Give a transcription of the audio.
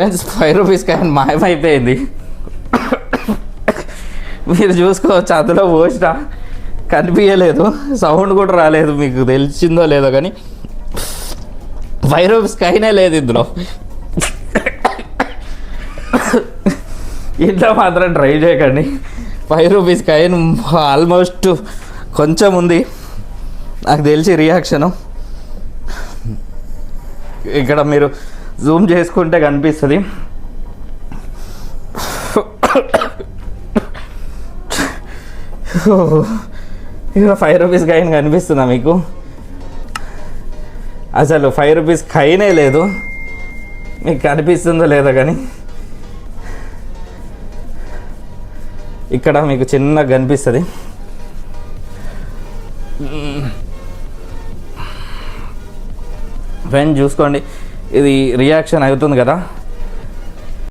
Friends 5 rupees coin మాయమైపోయింది. మీరు చూసుకోవచ్చు, అందులో పోసిన కనిపించలేదు, సౌండ్ కూడా రాలేదు. మీకు తెలిసిందో లేదో కానీ 5 రూపీస్ కాయినే లేదు ఇందులో. ఇంట్లో మాత్రం ట్రై చేయకండి. 5 రూపీస్ కాయిన్ ఆల్మోస్ట్ కొంచెం ఉంది నాకు తెలిసి రియాక్షను. ఇక్కడ మీరు జూమ్ చేసుకుంటే కనిపిస్తుంది. ఇక్కడ 5 రూపీస్ కాయిన్ కనిపిస్తుందా మీకు? అసలు 5 రూపీస్ కాయినే లేదు. మీకు కనిపిస్తుందో లేదో కానీ ఇక్కడ మీకు చిన్నగా కనిపిస్తుంది. ఫ్రెండ్ చూసుకోండి, ఇది రియాక్షన్ అవుతుంది కదా.